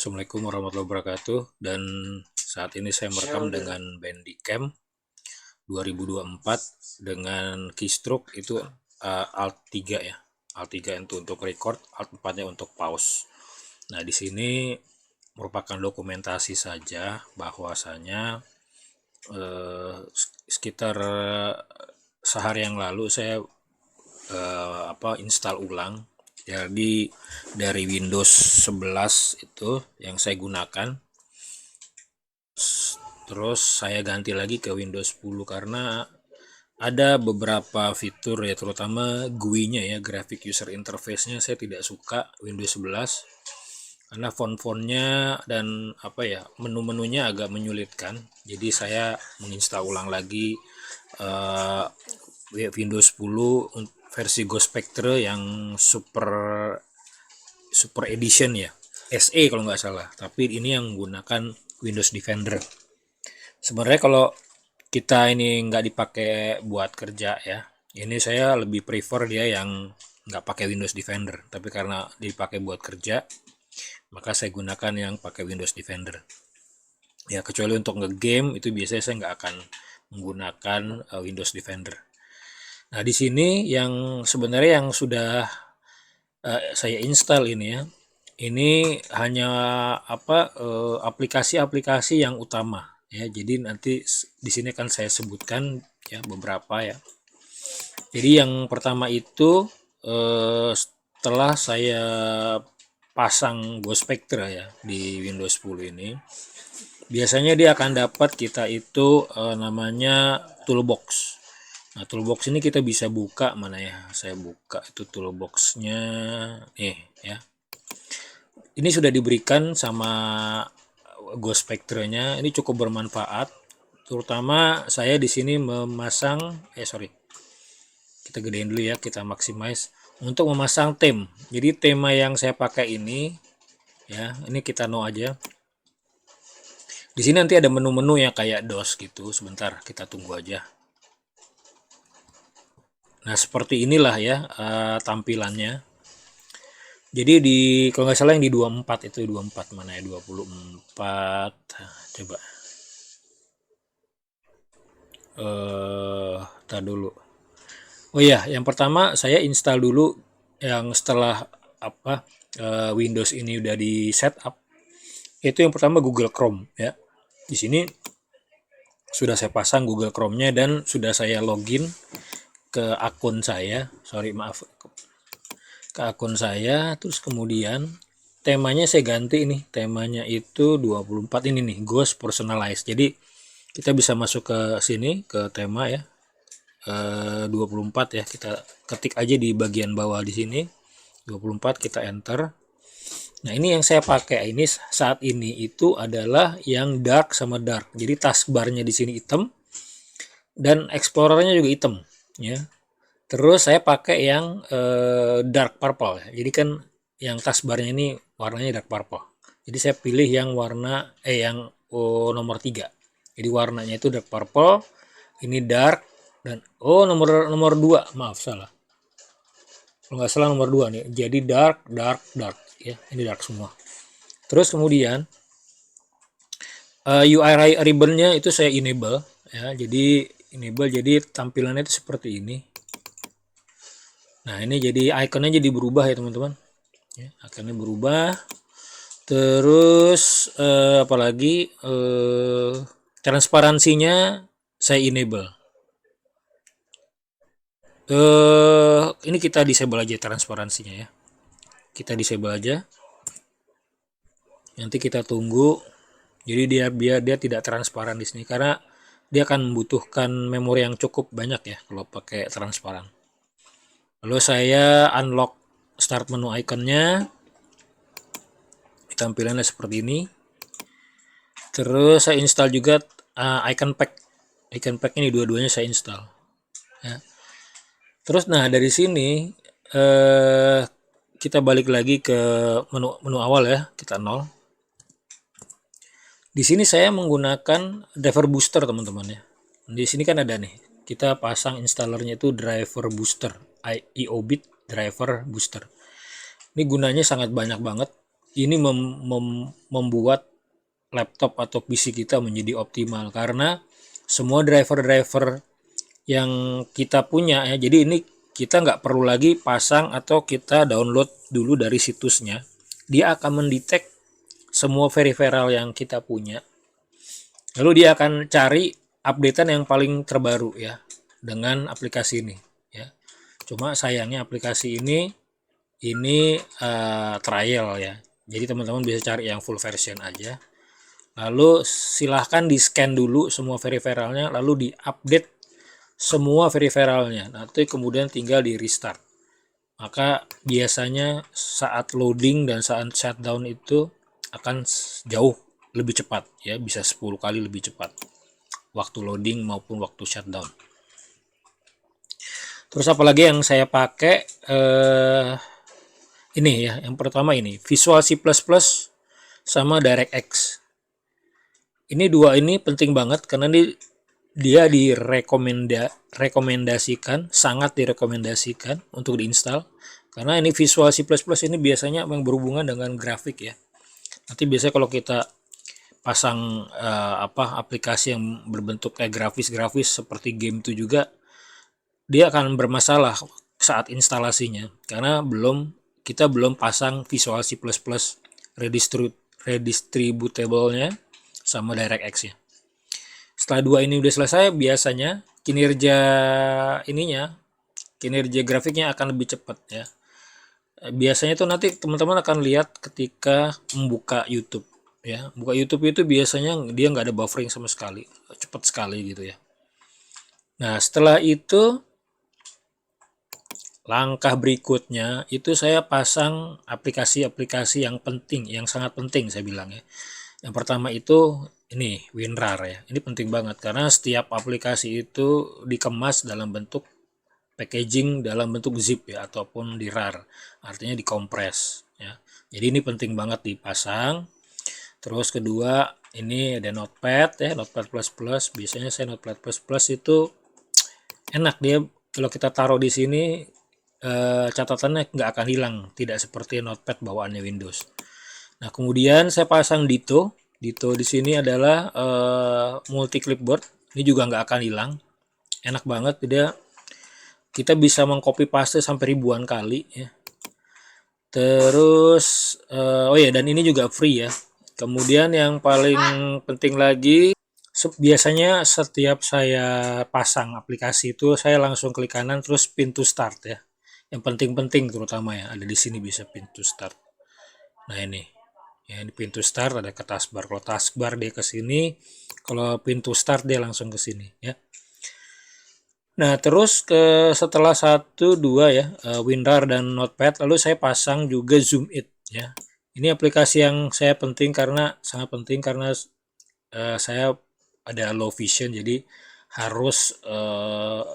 Assalamualaikum warahmatullahi wabarakatuh. Dan saat ini saya merekam dengan Bandicam 2024 dengan keystroke itu Alt 3 ya. Alt 3 itu untuk record, Alt 4-nya untuk pause. Nah, di sini merupakan dokumentasi saja bahwasanya sekitar sehari yang lalu saya install ulang. Jadi dari Windows 11 itu yang saya gunakan, terus saya ganti lagi ke Windows 10 karena ada beberapa fitur ya, terutama GUI-nya ya, graphic user interface-nya saya tidak suka Windows 11 karena font-fontnya dan menu-menunya agak menyulitkan. Jadi saya menginstal ulang lagi Windows 10 versi Ghost Spectre yang super edition ya, SE kalau nggak salah, tapi ini yang menggunakan Windows Defender. Sebenarnya kalau kita ini nggak dipakai buat kerja ya, ini saya lebih prefer dia yang nggak pakai Windows Defender, tapi karena dipakai buat kerja maka saya gunakan yang pakai Windows Defender ya. Kecuali untuk ngegame itu biasanya saya nggak akan menggunakan Windows Defender. Nah, di sini yang sebenarnya yang sudah saya install ini ya, ini hanya aplikasi-aplikasi yang utama ya. Jadi nanti di sini kan saya sebutkan ya beberapa ya. Jadi yang pertama itu setelah saya pasang Ghost Spectre ya di Windows 10 ini, biasanya dia akan dapat kita itu namanya toolbox. Nah, toolbox ini kita bisa buka, mana ya, saya buka itu toolboxnya nih ya. Ini sudah diberikan sama Ghost Spectre-nya, ini cukup bermanfaat. Terutama saya di sini memasang kita gedein dulu ya, kita maximize untuk memasang theme. Jadi tema yang saya pakai ini ya, ini kita no aja. Di sini nanti ada menu-menu yang kayak DOS gitu. Sebentar, kita tunggu aja. Nah, seperti inilah ya tampilannya. Jadi kalau nggak salah yang di 24 itu 24 mana ya, 24. Coba. Tar dulu. Oh iya, yang pertama saya install dulu yang setelah Windows ini udah di setup. Itu yang pertama Google Chrome ya. Di sini sudah saya pasang Google Chrome-nya dan sudah saya login ke akun saya. Ke akun saya, terus kemudian temanya saya ganti ini. Temanya itu 24 ini nih, Ghost Personalized. Jadi kita bisa masuk ke sini ke tema ya. 24 ya, kita ketik aja di bagian bawah di sini 24, kita enter. Nah, ini yang saya pakai ini saat ini itu adalah yang dark sama dark. Jadi taskbarnya di sini hitam dan explorernya juga hitam ya. Terus saya pakai yang dark purple ya. Jadi kan yang taskbarnya ini warnanya dark purple. Jadi saya pilih yang warna nomor 3. Jadi warnanya itu dark purple, ini dark, dan nomor 2, maaf salah. Kalau nggak salah nomor 2 nih. Jadi dark ya. Ini dark semua. Terus kemudian UI ribbon-nya itu saya enable ya. Jadi enable, jadi tampilannya itu seperti ini. Nah, ini jadi ikonnya jadi berubah ya teman-teman ya, ikonnya berubah. Terus apalagi transparansinya saya enable. Ini kita disable aja transparansinya ya, kita disable aja, nanti kita tunggu. Jadi biar dia tidak transparan di sini karena dia akan membutuhkan memori yang cukup banyak ya kalau pakai transparan. Lalu saya unlock start menu iconnya, tampilannya seperti ini. Terus saya install juga icon pack ini, dua-duanya saya install ya. Terus nah dari sini kita balik lagi ke menu awal ya, kita nol. Di sini saya menggunakan driver booster teman-teman ya. Di sini kan ada nih, kita pasang installernya itu driver booster, IOBit driver booster. Ini gunanya sangat banyak banget. ini membuat laptop atau PC kita menjadi optimal, karena semua driver-driver yang kita punya ya, jadi ini kita nggak perlu lagi pasang atau kita download dulu dari situsnya, dia akan mendetek semua peripheral yang kita punya, lalu dia akan cari updatean yang paling terbaru ya dengan aplikasi ini ya. Cuma sayangnya aplikasi ini trial ya, jadi teman-teman bisa cari yang full version aja. Lalu silahkan di scan dulu semua peripheralnya, lalu di-update semua peripheralnya. Nanti kemudian tinggal di restart. Maka biasanya saat loading dan saat shutdown itu akan jauh lebih cepat ya, bisa 10 kali lebih cepat waktu loading maupun waktu shutdown. Terus apalagi yang saya pakai ini ya, yang pertama ini Visual C++ sama DirectX. Ini dua ini penting banget karena dia direkomendasikan, sangat direkomendasikan untuk diinstal, karena ini Visual C++ ini biasanya yang berhubungan dengan grafik ya. Nanti biasanya kalau kita pasang aplikasi yang berbentuk kayak grafis seperti game itu juga, dia akan bermasalah saat instalasinya karena kita belum pasang Visual C++ redistributable-nya sama DirectX-nya. Setelah dua ini udah selesai, biasanya kinerja grafiknya akan lebih cepat ya. Biasanya tuh nanti teman-teman akan lihat ketika membuka YouTube ya. Buka YouTube itu biasanya dia nggak ada buffering sama sekali, cepat sekali gitu ya. Nah setelah itu langkah berikutnya itu saya pasang aplikasi-aplikasi yang penting, yang sangat penting saya bilang ya. Yang pertama itu ini WinRAR ya. Ini penting banget karena setiap aplikasi itu dikemas dalam bentuk packaging dalam bentuk zip ya, ataupun di RAR, artinya dikompres ya. Jadi ini penting banget dipasang. Terus kedua ini ada Notepad ya, Notepad++. Biasanya saya Notepad++ itu enak, dia kalau kita taruh di sini catatannya nggak akan hilang, tidak seperti Notepad bawaannya Windows. Nah kemudian saya pasang Ditto di sini adalah multi clipboard, ini juga nggak akan hilang, enak banget, kita bisa mengcopy paste sampai ribuan kali ya. Terus oh ya, dan ini juga free ya. Kemudian yang paling penting lagi, biasanya setiap saya pasang aplikasi itu saya langsung klik kanan terus pintu start ya. Yang penting-penting terutama ya, ada di sini bisa pintu start. Nah ini ya, di pintu start ada ke taskbar. Kalau taskbar dia ke sini, kalau pintu start dia langsung ke sini ya. Nah terus setelah 1, 2 ya, WinRAR dan Notepad, lalu saya pasang juga Zoom-it ya. Ini aplikasi yang saya sangat penting karena saya ada low vision, jadi harus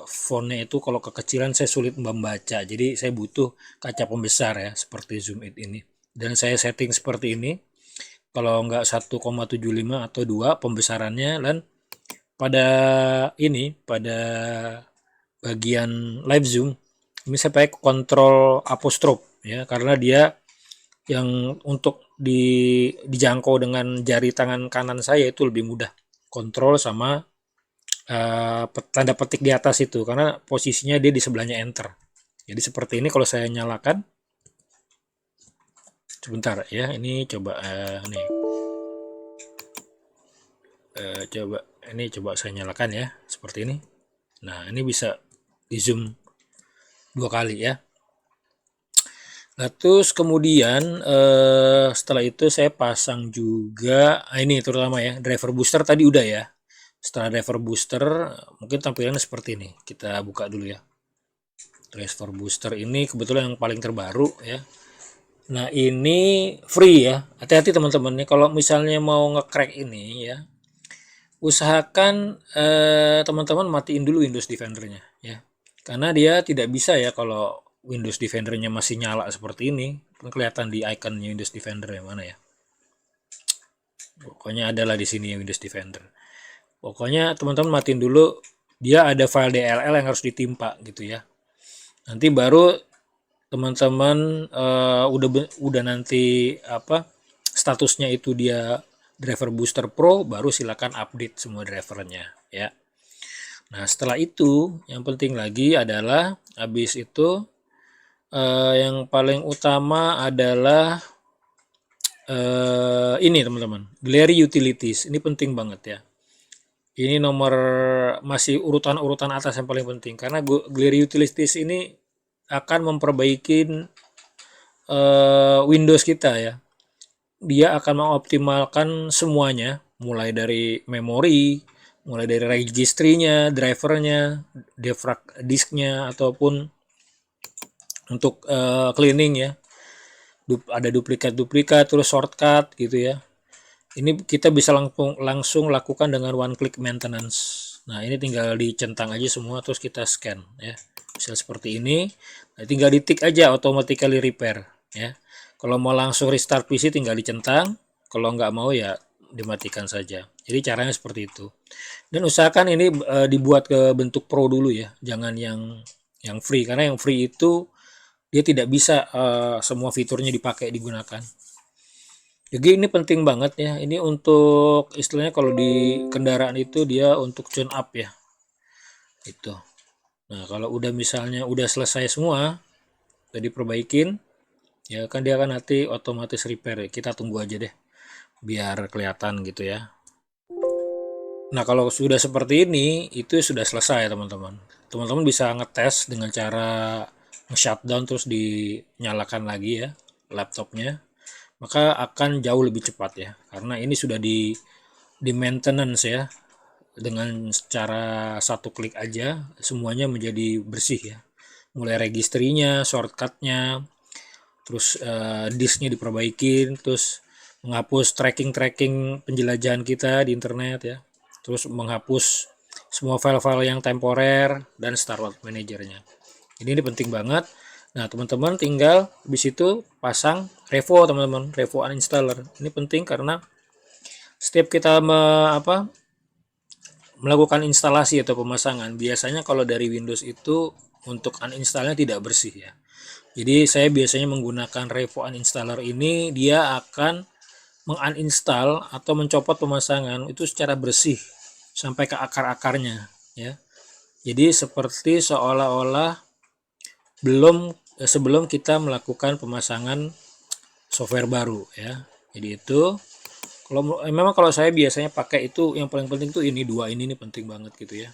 fontnya itu kalau kekecilan saya sulit membaca, jadi saya butuh kaca pembesar ya seperti Zoom-it ini, dan saya setting seperti ini. Kalau nggak 1,75 atau 2 pembesarannya, dan pada bagian live zoom ini saya pakai kontrol apostrof ya, karena dia yang untuk dijangkau dengan jari tangan kanan saya itu lebih mudah, kontrol sama tanda petik di atas itu, karena posisinya dia di sebelahnya enter. Jadi seperti ini kalau saya nyalakan, sebentar ya, ini coba coba saya nyalakan ya, seperti ini. Nah ini bisa di zoom 2 kali ya. Nah terus kemudian setelah itu saya pasang juga ini terutama ya, driver booster tadi udah ya. Setelah driver booster mungkin tampilannya seperti ini, kita buka dulu ya. Driver booster ini kebetulan yang paling terbaru ya. Nah ini free ya, hati-hati teman-teman nih kalau misalnya mau nge-crack ini ya, usahakan teman-teman matiin dulu Windows Defender-nya ya, karena dia tidak bisa ya kalau Windows Defender-nya masih nyala seperti ini. Kelihatan di ikonnya Windows Defender yang mana ya, pokoknya adalah di sini ya, Windows Defender. Pokoknya teman-teman matiin dulu, dia ada file DLL yang harus ditimpa gitu ya, nanti baru teman-teman udah nanti statusnya itu dia driver booster pro, baru silakan update semua drivernya ya. Nah setelah itu yang penting lagi adalah habis itu yang paling utama adalah ini teman-teman, Glary Utilities. Ini penting banget ya. Ini nomor masih urutan-urutan atas yang paling penting karena Glary Utilities ini akan memperbaiki Windows kita ya. Dia akan mengoptimalkan semuanya, mulai dari memori, mulai dari registrinya, drivernya, defrag disknya, ataupun untuk cleaning ya. Ada duplikat-duplikat, terus shortcut gitu ya. Ini kita bisa langsung lakukan dengan one click maintenance. Nah ini tinggal dicentang aja semua, terus kita scan ya. Misal seperti ini, nah, tinggal ditik aja automatically repair ya. Kalau mau langsung restart PC tinggal dicentang, kalau nggak mau ya dimatikan saja. Jadi caranya seperti itu. Dan usahakan ini dibuat ke bentuk pro dulu ya, jangan yang free, karena yang free itu dia tidak bisa semua fiturnya digunakan. Jadi ini penting banget ya. Ini untuk istilahnya kalau di kendaraan itu dia untuk tune up ya. Itu. Nah, kalau udah misalnya udah selesai semua, udah diperbaikin, ya kan dia akan nanti otomatis repair. Kita tunggu aja deh biar kelihatan gitu ya. Nah, kalau sudah seperti ini, itu sudah selesai teman-teman. Teman-teman bisa ngetes dengan cara nge-shutdown terus dinyalakan lagi ya laptopnya. Maka akan jauh lebih cepat ya. Karena ini sudah di maintenance ya. Dengan cara satu klik aja semuanya menjadi bersih ya. Mulai registrinya, shortcutnya, terus disknya diperbaikin, terus menghapus tracking penjelajahan kita di internet ya, terus menghapus semua file-file yang temporer dan start manajernya. Ini penting banget. Nah teman-teman tinggal habis itu pasang Revo teman-teman, Revo uninstaller. Ini penting karena setiap kita melakukan instalasi atau pemasangan, biasanya kalau dari Windows itu untuk uninstallnya tidak bersih ya. Jadi saya biasanya menggunakan Revo uninstaller ini, dia akan menguninstall atau mencopot pemasangan itu secara bersih sampai ke akar-akarnya ya. Jadi seperti seolah-olah sebelum kita melakukan pemasangan software baru ya. Jadi itu memang kalau saya biasanya pakai itu yang paling penting tuh ini dua ini penting banget gitu ya.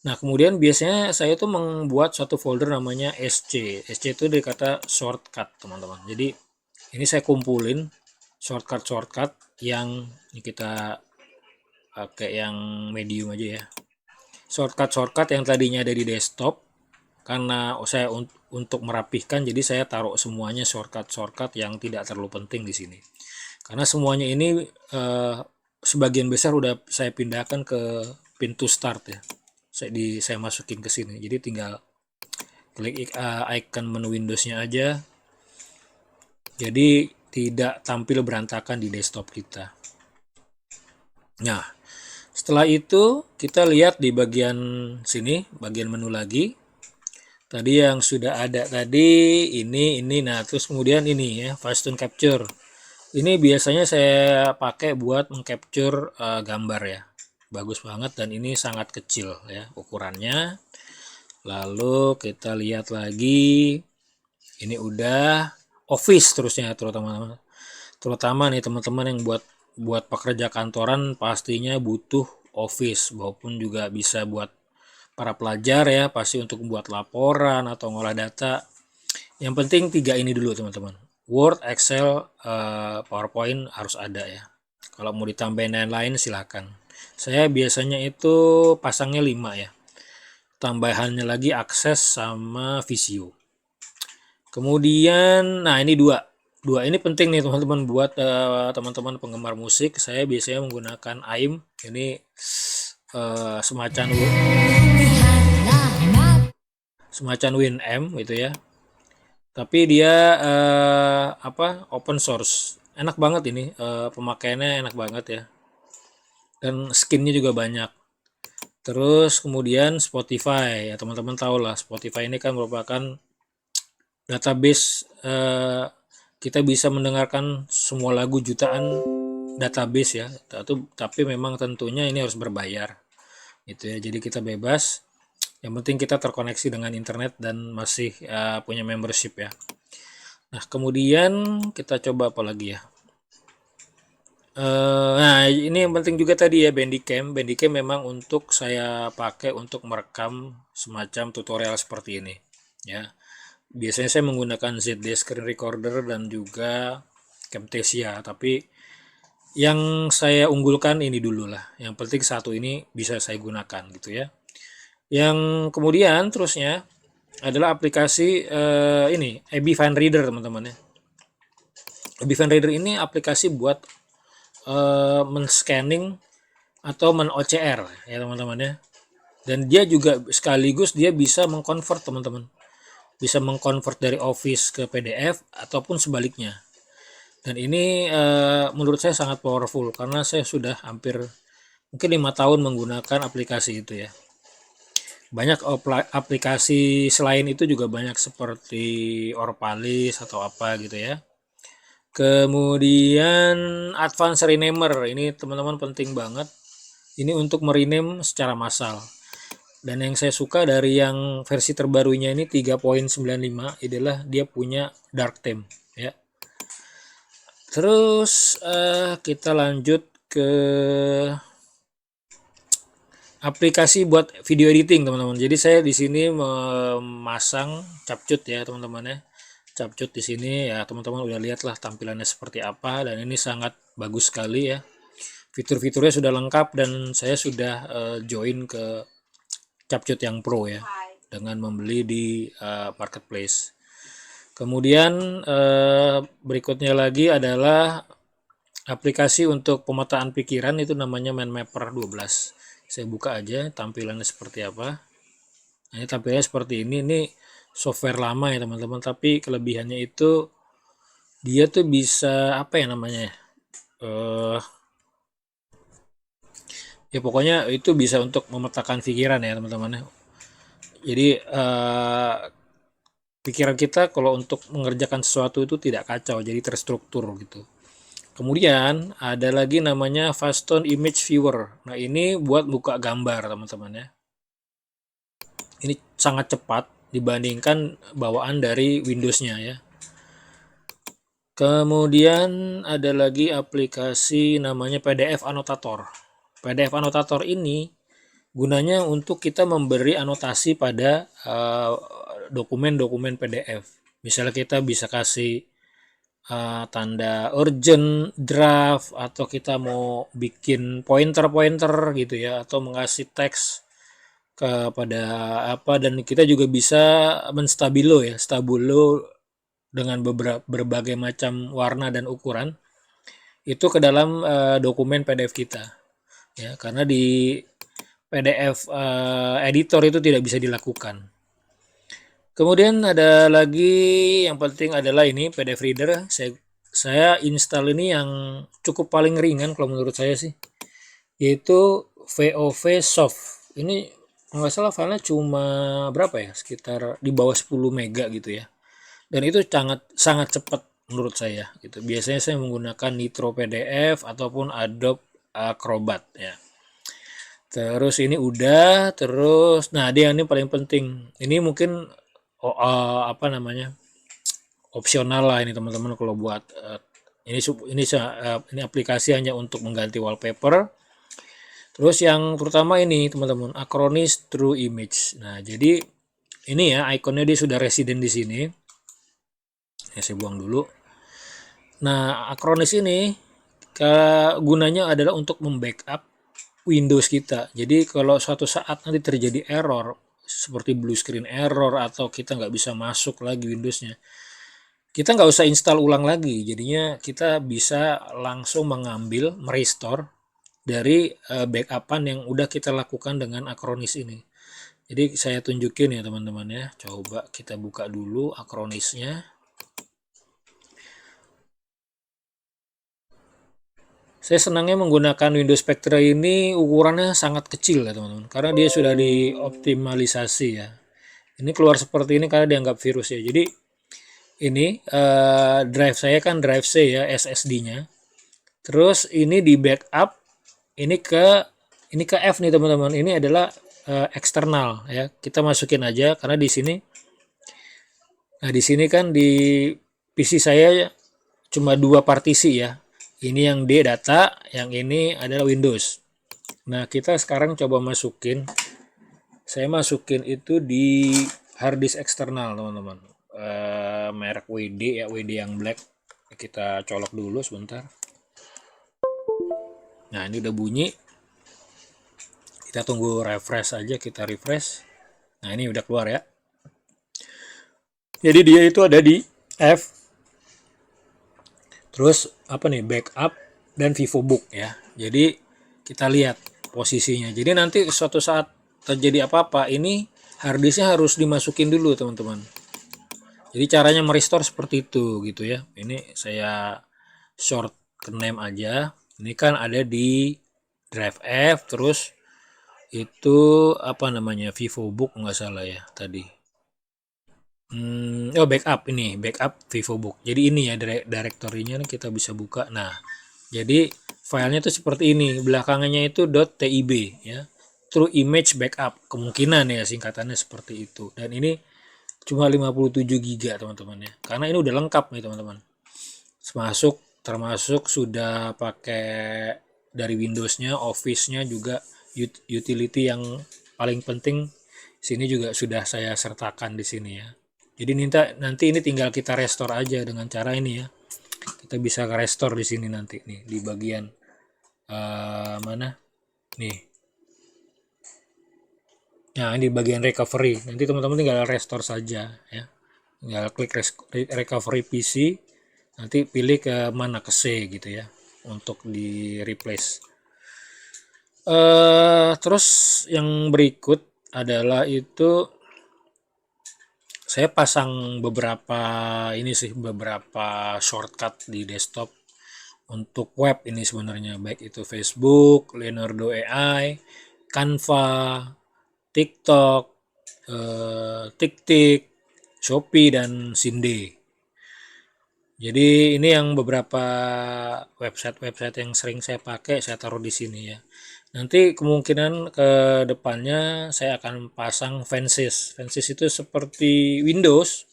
Nah kemudian biasanya saya tuh membuat satu folder namanya SC. SC itu dari kata shortcut teman-teman. Jadi ini saya kumpulin shortcut yang ini kita pakai yang medium aja ya. Shortcut yang tadinya ada di desktop, karena saya untuk merapihkan jadi saya taruh semuanya shortcut yang tidak terlalu penting di sini. Karena semuanya ini sebagian besar udah saya pindahkan ke pintu start ya. Saya masukin ke sini. Jadi tinggal klik icon menu Windows-nya aja. Jadi tidak tampil berantakan di desktop kita. Nah, setelah itu kita lihat di bagian sini, bagian menu lagi. Tadi yang sudah ada tadi ini nah terus kemudian ini ya, fast tune capture. Ini biasanya saya pakai buat mengcapture gambar ya. Bagus banget dan ini sangat kecil ya ukurannya. Lalu kita lihat lagi. Ini udah Office terusnya terutama nih teman-teman yang buat pekerja kantoran pastinya butuh Office, maupun juga bisa buat para pelajar ya, pasti untuk buat laporan atau ngolah data. Yang penting 3 ini dulu teman-teman. Word, Excel, PowerPoint harus ada ya. Kalau mau ditambahin lain-lain silahkan. Saya biasanya itu pasangnya 5 ya. Tambahannya lagi Access sama Visio. Kemudian, nah ini dua ini penting nih teman-teman buat teman-teman penggemar musik. Saya biasanya menggunakan AIM. Ini semacam WinM gitu ya. Tapi dia open source. Enak banget ini, pemakaiannya enak banget ya. Dan skinnya juga banyak. Terus kemudian Spotify ya, teman-teman tahu lah Spotify ini kan merupakan database kita bisa mendengarkan semua lagu jutaan database ya, tapi memang tentunya ini harus berbayar gitu ya. Jadi kita bebas, yang penting kita terkoneksi dengan internet dan masih punya membership ya. Nah kemudian kita coba apa lagi ya. Nah ini yang penting juga tadi ya, Bandicam. Bandicam memang untuk saya pakai untuk merekam semacam tutorial seperti ini ya. Biasanya saya menggunakan ZD Screen Recorder dan juga Camtasia, tapi yang saya unggulkan ini dulu lah. Yang penting satu ini bisa saya gunakan gitu ya. Yang kemudian terusnya adalah aplikasi ini AB Fan Reader teman-teman ya. AB Fan Reader ini aplikasi buat men-scanning atau men-OCR ya teman-teman ya. Dan dia juga sekaligus dia bisa mengkonvert teman-teman. Bisa mengkonvert dari Office ke PDF ataupun sebaliknya. Dan ini menurut saya sangat powerful karena saya sudah hampir mungkin 5 tahun menggunakan aplikasi itu ya. Banyak aplikasi selain itu juga banyak seperti Orpalis atau apa gitu ya. Kemudian Advanced Renamer ini teman-teman penting banget. Ini untuk merename secara massal. Dan yang saya suka dari yang versi terbarunya ini 3.95 adalah dia punya dark theme ya. Terus kita lanjut ke aplikasi buat video editing teman-teman. Jadi saya di sini memasang Capcut ya teman-teman ya. Capcut di sini ya teman-teman udah lihat lah tampilannya seperti apa, dan ini sangat bagus sekali ya. Fitur-fiturnya sudah lengkap dan saya sudah join ke Capcut yang Pro ya dengan membeli di marketplace. Kemudian berikutnya lagi adalah aplikasi untuk pemetaan pikiran, itu namanya MindMapper 12. Saya buka aja tampilannya seperti apa. Nah, ini tampilannya seperti ini. Ini software lama ya teman-teman, tapi kelebihannya itu dia tuh bisa apa ya namanya ya pokoknya itu bisa untuk memetakan pikiran ya teman-teman. Jadi pikiran kita kalau untuk mengerjakan sesuatu itu tidak kacau, jadi terstruktur gitu. Kemudian ada lagi namanya Fastone Image Viewer. Nah ini buat buka gambar teman-teman ya. Ini sangat cepat dibandingkan bawaan dari Windows-nya ya. Kemudian ada lagi aplikasi namanya PDF Annotator. PDF Annotator ini gunanya untuk kita memberi anotasi pada dokumen-dokumen PDF. Misalnya kita bisa kasih tanda urgent, draft, atau kita mau bikin pointer-pointer gitu ya, atau mengasih teks kepada apa, dan kita juga bisa menstabilo ya, stabilo dengan berbagai macam warna dan ukuran itu ke dalam dokumen PDF kita ya, karena di PDF editor itu tidak bisa dilakukan. Kemudian ada lagi yang penting adalah ini PDF Reader. Saya install ini yang cukup paling ringan kalau menurut saya sih, yaitu VOV Soft. Ini nggak salah filenya cuma berapa ya, sekitar di bawah 10 mega gitu ya. Dan itu sangat cepat menurut saya gitu. Biasanya saya menggunakan Nitro PDF ataupun Adobe Acrobat ya. Terus ini udah, terus nah dia ini paling penting. Ini mungkin apa namanya, opsional lah ini teman-teman kalau buat ini aplikasi hanya untuk mengganti wallpaper. Terus yang terutama ini teman-teman, Acronis True Image. Nah jadi ini ya ikonnya dia sudah resident di sini ya, saya buang dulu. Nah Acronis ini gunanya adalah untuk membackup Windows kita. Jadi kalau suatu saat nanti terjadi error seperti blue screen error atau kita nggak bisa masuk lagi Windowsnya, kita nggak usah install ulang lagi. Jadinya kita bisa langsung mengambil, merestore dari backupan yang udah kita lakukan dengan Acronis ini. Jadi saya tunjukin ya teman-teman ya. Coba kita buka dulu Acronisnya. Saya senangnya menggunakan Windows Spectre ini, ukurannya sangat kecil ya teman-teman, karena dia sudah dioptimalisasi ya. Ini keluar seperti ini karena dianggap virus ya. Jadi Ini drive saya kan drive C ya, SSD-nya. Terus ini di backup ini ke F nih teman-teman. Ini adalah eksternal ya. Kita masukin aja karena di sini. Nah, di sini kan di PC saya cuma dua partisi ya. Ini yang D data, yang ini adalah Windows. Nah, kita sekarang coba masukin. Saya masukin itu di hard disk eksternal, teman-teman. Merek WD ya, WD yang black. Kita colok dulu sebentar. Nah, ini udah bunyi. Kita tunggu refresh aja, kita refresh. Nah, ini udah keluar ya. Jadi dia itu ada di F. Terus apa nih, backup dan VivoBook ya. Jadi kita lihat posisinya. Jadi nanti suatu saat terjadi apa-apa, ini harddisknya harus dimasukin dulu teman-teman. Jadi caranya merestore seperti itu gitu ya. Ini saya short ke name aja. Ini kan ada di drive F, terus itu apa namanya, VivoBook nggak salah ya tadi. Oh, backup ini, backup VivoBook. Jadi ini ya directory-nya kita bisa buka. Nah, jadi filenya tuh seperti ini. Belakangnya itu .tib ya. True image backup. Kemungkinan ya singkatannya seperti itu. Dan ini cuma 57 GB teman-teman ya. Karena ini udah lengkap nih teman-teman. Termasuk sudah pakai dari Windows-nya, Office-nya juga utility yang paling penting sini juga sudah saya sertakan di sini ya. Jadi nanti ini tinggal kita restore aja dengan cara ini ya. Kita bisa restore di sini nanti nih di bagian mana? Nih. Nah, ini bagian recovery. Nanti teman-teman tinggal restore saja ya. Tinggal klik recovery PC. Nanti pilih ke mana, ke C gitu ya untuk di replace. Terus yang berikut adalah itu saya pasang beberapa shortcut di desktop untuk web ini sebenarnya, baik itu Facebook, Leonardo AI, Canva, TikTok, TikTik, Shopee dan Sinde. Jadi ini yang beberapa website-website yang sering saya pakai, saya taruh di sini ya. Nanti kemungkinan ke depannya saya akan pasang fansis. Fansis itu seperti Windows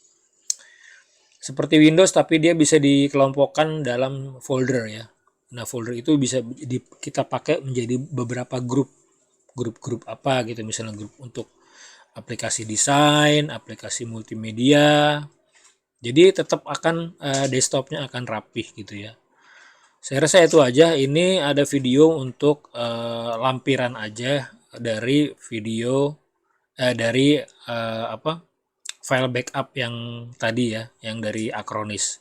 tapi dia bisa dikelompokkan dalam folder ya. Nah, folder itu bisa kita pakai menjadi beberapa grup apa gitu, misalnya grup untuk aplikasi desain, aplikasi multimedia. Jadi tetap akan desktopnya akan rapih gitu ya. Saya rasa itu aja. Ini ada video untuk lampiran aja dari video dari apa, file backup yang tadi ya, yang dari Acronis.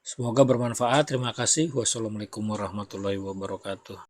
Semoga bermanfaat. Terima kasih. Wassalamualaikum warahmatullahi wabarakatuh.